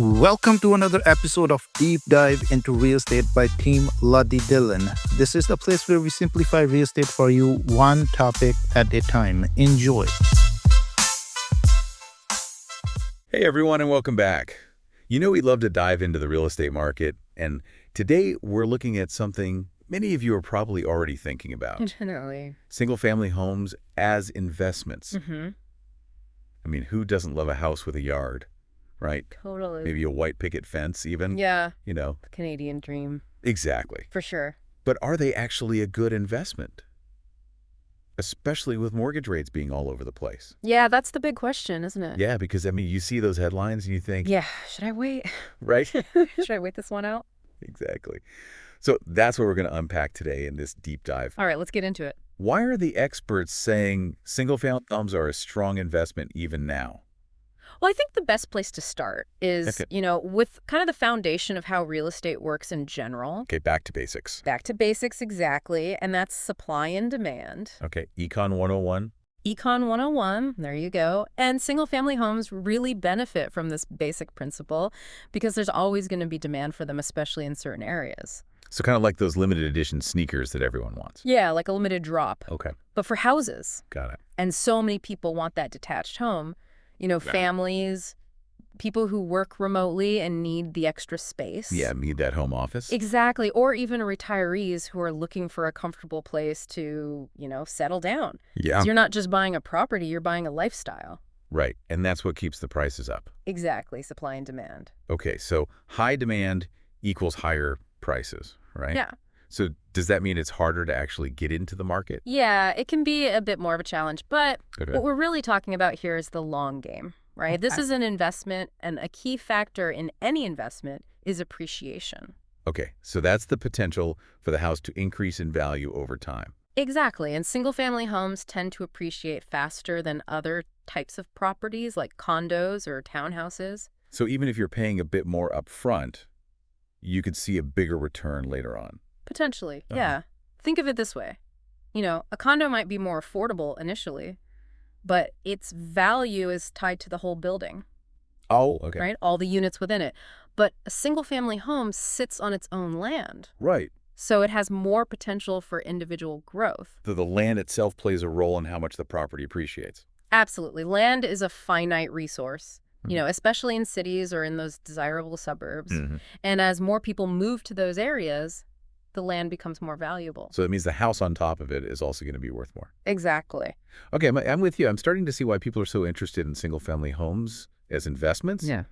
Welcome to another episode of Deep Dive into Real Estate by Team Luddy Dillon. This is the place where we simplify real estate for you, one topic at a time. Enjoy. Hey everyone, and welcome back. You know we love to dive into the real estate market, and today we're looking at something many of you are probably already thinking about. Definitely. Single-family homes as investments. Mm-hmm. I mean, who doesn't love a house with a yard, right? Totally. Maybe a white picket fence even. Yeah. You know. The Canadian dream. Exactly. For sure. But are they actually a good investment? Especially with mortgage rates being all over the place. Yeah, that's the big question, isn't it? Yeah, because, I mean, you see those headlines and you think... Yeah, should I wait? Right? Should I wait this one out? Exactly. So that's what we're going to unpack today in this deep dive. All right, let's get into it. Why are the experts saying single-family homes are a strong investment even now? Well, I think the best place to start is, with kind of the foundation of how real estate works in general. Okay, back to basics. Back to basics, exactly. And that's supply and demand. Okay, Econ 101. Econ 101, there you go. And single-family homes really benefit from this basic principle because there's always going to be demand for them, especially in certain areas. So kind of like those limited edition sneakers that everyone wants. Yeah, like a limited drop. Okay. But for houses. Got it. And so many people want that detached home. Families, people who work remotely and need the extra space. Yeah, need that home office. Exactly. Or even retirees who are looking for a comfortable place to, settle down. Yeah. So you're not just buying a property, you're buying a lifestyle. Right. And that's what keeps the prices up. Exactly. Supply and demand. Okay. So high demand equals higher prices, right? Yeah. So does that mean it's harder to actually get into the market? Yeah, it can be a bit more of a challenge, but Okay. what we're really talking about here is the long game, right? Okay. This is an investment, and a key factor in any investment is appreciation. Okay. So that's the potential for the house to increase in value over time. Exactly, and single-family homes tend to appreciate faster than other types of properties like condos or townhouses. So even if you're paying a bit more upfront, you could see a bigger return later on. Potentially, Uh-huh. yeah. Think of it this way. A condo might be more affordable initially, but its value is tied to the whole building, Oh, okay. right? All the units within it. But a single-family home sits on its own land, Right. so it has more potential for individual growth. The land itself plays a role in how much the property appreciates. Absolutely. Land is a finite resource, especially in cities or in those desirable suburbs. Mm-hmm. And as more people move to those areas, the land becomes more valuable. So it means the house on top of it is also going to be worth more. Exactly. Okay, I'm with you. I'm starting to see why people are so interested in single-family homes as investments. Yeah.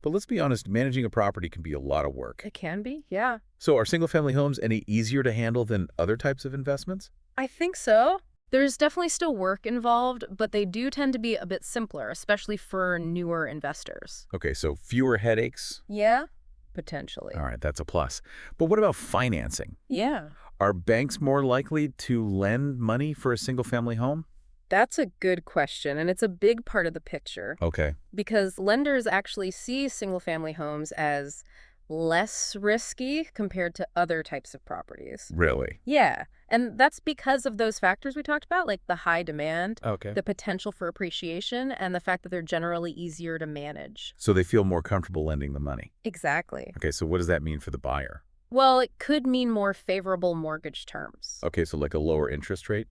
But let's be honest, managing a property can be a lot of work. It can be, yeah. So are single-family homes any easier to handle than other types of investments? I think so. There's definitely still work involved, but they do tend to be a bit simpler, especially for newer investors. Okay, so fewer headaches. Yeah, potentially. All right, that's a plus. But what about financing? Yeah. Are banks more likely to lend money for a single-family home? That's a good question, and it's a big part of the picture. Okay. Because lenders actually see single-family homes as less risky compared to other types of properties. Really? Yeah, and that's because of those factors we talked about, like the high demand, Okay. the potential for appreciation, and the fact that they're generally easier to manage. So they feel more comfortable lending the money. Exactly. Okay, so what does that mean for the buyer? Well, it could mean more favorable mortgage terms. Okay, so like a lower interest rate?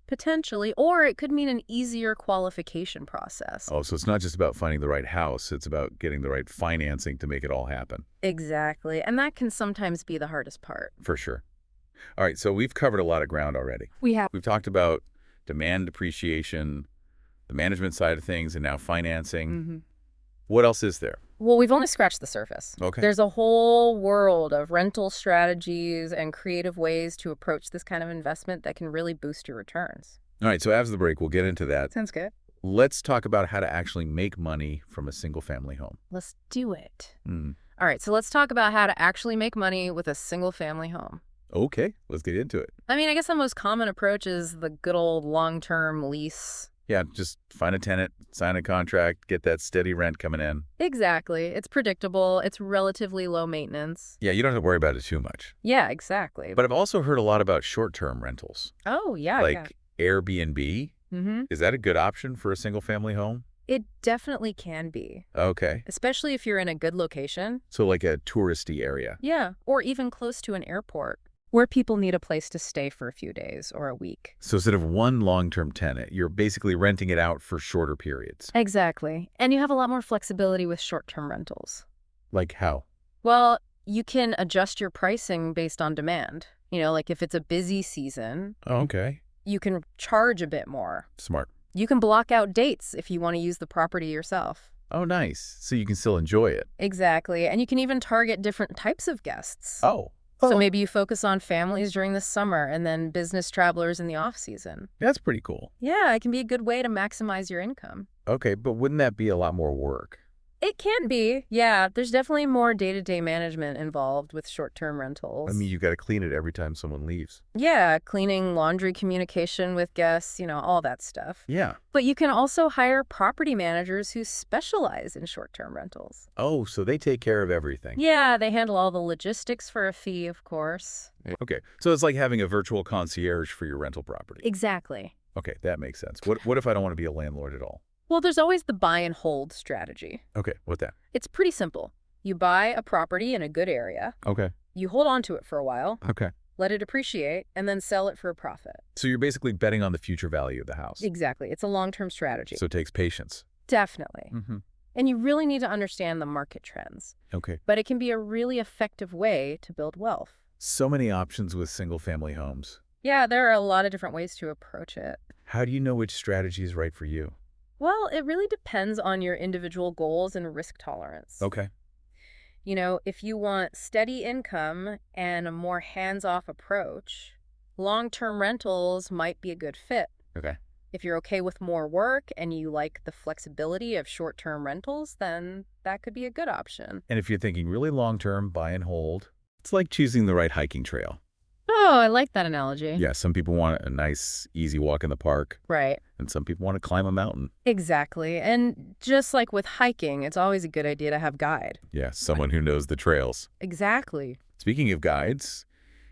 Potentially, or it could mean an easier qualification process. Oh, so it's not just about finding the right house. It's about getting the right financing to make it all happen. Exactly, and that can sometimes be the hardest part. For sure. All right, so we've covered a lot of ground already. We have. We've talked about demand appreciation, the management side of things, and now financing. Mm-hmm. What else is there? Well, we've only scratched the surface. Okay. There's a whole world of rental strategies and creative ways to approach this kind of investment that can really boost your returns. All right, so after the break, we'll get into that. Sounds good. Let's talk about how to actually make money from a single-family home. Let's do it. Mm. All right, so let's talk about how to actually make money with a single-family home. Okay, let's get into it. I mean, I guess the most common approach is the good old long-term lease. Yeah, just find a tenant, sign a contract, get that steady rent coming in. Exactly. It's predictable. It's relatively low maintenance. Yeah, you don't have to worry about it too much. Yeah, exactly. But I've also heard a lot about short-term rentals. Oh, yeah. Like Airbnb. Mm-hmm. Is that a good option for a single-family home? It definitely can be, Okay. especially if you're in a good location. So like a touristy area. Yeah, or even close to an airport where people need a place to stay for a few days or a week. So instead of one long-term tenant, you're basically renting it out for shorter periods. Exactly. And you have a lot more flexibility with short-term rentals. Like how? Well, you can adjust your pricing based on demand. Like if it's a busy season, Oh, okay. you can charge a bit more. Smart. You can block out dates if you want to use the property yourself. Oh, nice. So you can still enjoy it. Exactly. And you can even target different types of guests. Oh. So maybe you focus on families during the summer and then business travelers in the off-season. That's pretty cool. Yeah, it can be a good way to maximize your income. Okay, but wouldn't that be a lot more work? It can be. Yeah, there's definitely more day-to-day management involved with short-term rentals. I mean, you got to clean it every time someone leaves. Yeah, cleaning, laundry, communication with guests, all that stuff. Yeah. But you can also hire property managers who specialize in short-term rentals. Oh, so they take care of everything. Yeah, they handle all the logistics for a fee, of course. Okay, so it's like having a virtual concierge for your rental property. Exactly. Okay, that makes sense. What if I don't want to be a landlord at all? Well, there's always the buy and hold strategy. Okay, what's that? It's pretty simple. You buy a property in a good area, Okay. you hold on to it for a while, Okay. let it appreciate, and then sell it for a profit. So you're basically betting on the future value of the house. Exactly. It's a long-term strategy. So it takes patience. Definitely. Mm-hmm. And you really need to understand the market trends. Okay. But it can be a really effective way to build wealth. So many options with single-family homes. Yeah, there are a lot of different ways to approach it. How do you know which strategy is right for you? Well, it really depends on your individual goals and risk tolerance. Okay. If you want steady income and a more hands-off approach, long-term rentals might be a good fit. Okay. If you're okay with more work and you like the flexibility of short-term rentals, then that could be a good option. And if you're thinking really long-term, buy and hold, it's like choosing the right hiking trail. Oh, I like that analogy. Yeah, some people want a nice, easy walk in the park, Right. and some people want to climb a mountain. Exactly. And just like with hiking, it's always a good idea to have a guide. Yeah, someone who knows the trails. Exactly. Speaking of guides,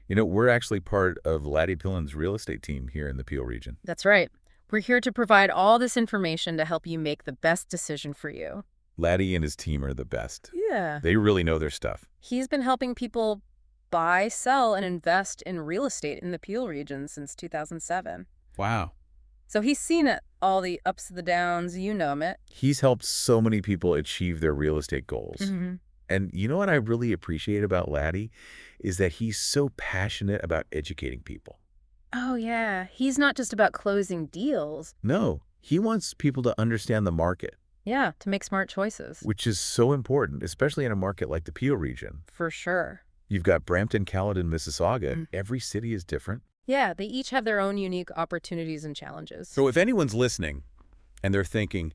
we're actually part of Laddie Pillen's real estate team here in the Peel region. That's right. We're here to provide all this information to help you make the best decision for you. Laddie and his team are the best. Yeah. They really know their stuff. He's been helping people buy, sell, and invest in real estate in the Peel region since 2007. Wow. So he's seen it, all the ups and the downs, you know it. He's helped so many people achieve their real estate goals. Mm-hmm. And you know what I really appreciate about Laddie is that he's so passionate about educating people. Oh, yeah. He's not just about closing deals. No, he wants people to understand the market. Yeah, to make smart choices. Which is so important, especially in a market like the Peel region. For sure. You've got Brampton, Caledon, Mississauga. Every city is different. Yeah, they each have their own unique opportunities and challenges. So if anyone's listening and they're thinking,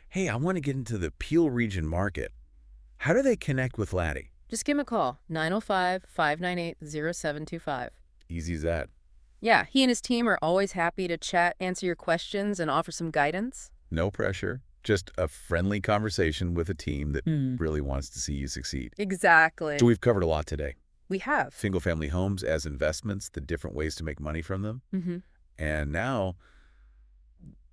hey, I want to get into the Peel region market, how do they connect with Laddie? Just give him a call, 905-598-0725. Easy as that. Yeah, he and his team are always happy to chat, answer your questions, and offer some guidance. No pressure. Just a friendly conversation with a team that really wants to see you succeed. Exactly. So we've covered a lot today. We have. Single-family homes as investments, the different ways to make money from them. And now,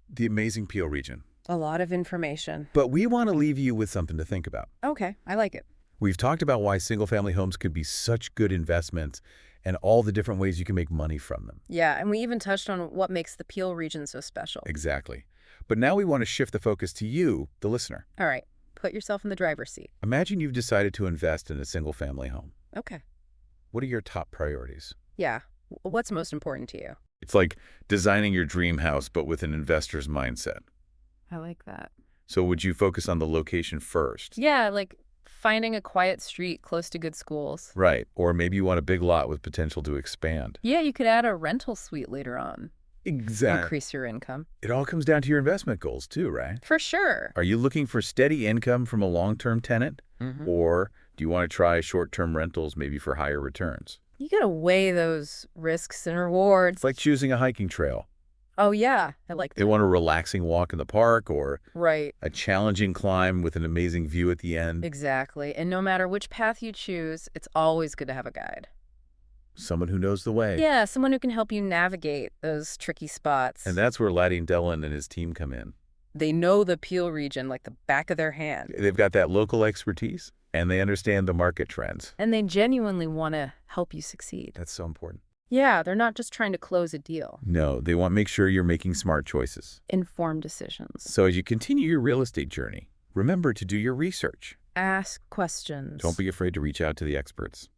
the amazing Peel region. A lot of information. But we want to leave you with something to think about. Okay, I like it. We've talked about why single-family homes could be such good investments and all the different ways you can make money from them. Yeah, and we even touched on what makes the Peel region so special. Exactly. But now we want to shift the focus to you, the listener. All right, put yourself in the driver's seat. Imagine you've decided to invest in a single-family home. Okay. What are your top priorities? Yeah, what's most important to you? It's like designing your dream house, but with an investor's mindset. I like that. So would you focus on the location first? Yeah, like finding a quiet street close to good schools. Right. Or maybe you want a big lot with potential to expand. Yeah, you could add a rental suite later on. Exactly. Increase your income. It all comes down to your investment goals too, right? For sure. Are you looking for steady income from a long-term tenant? Or do you want to try short-term rentals maybe for higher returns? You gotta weigh those risks and rewards. It's like choosing a hiking trail. Oh, yeah, I like that. They want a relaxing walk in the park or Right. a challenging climb with an amazing view at the end. Exactly. And no matter which path you choose, it's always good to have a guide. Someone who knows the way. Yeah, someone who can help you navigate those tricky spots. And that's where Laddie Dillon and his team come in. They know the Peel region like the back of their hand. They've got that local expertise, and they understand the market trends. And they genuinely want to help you succeed. That's so important. Yeah, they're not just trying to close a deal. No, they want to make sure you're making smart choices. Informed decisions. So as you continue your real estate journey, remember to do your research. Ask questions. Don't be afraid to reach out to the experts,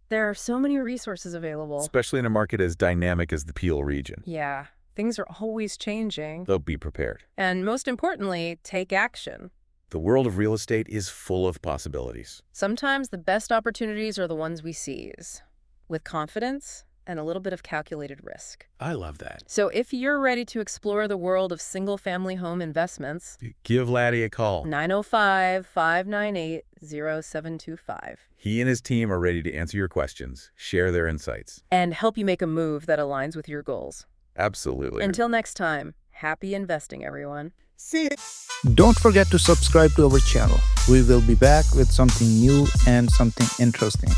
There are so many resources available. especially in a market as dynamic as the Peel region. Yeah, things are always changing. They'll be prepared. And most importantly, take action. The world of real estate is full of possibilities. Sometimes the best opportunities are the ones we seize, with confidence and a little bit of calculated risk. I love that. So if you're ready to explore the world of single-family home investments, Give Laddie a call. 905-598-0725. He and his team are ready to answer your questions, share their insights. And help you make a move that aligns with your goals. Absolutely. Until next time, happy investing, everyone. See you. Don't forget to subscribe to our channel. We will be back with something new and something interesting.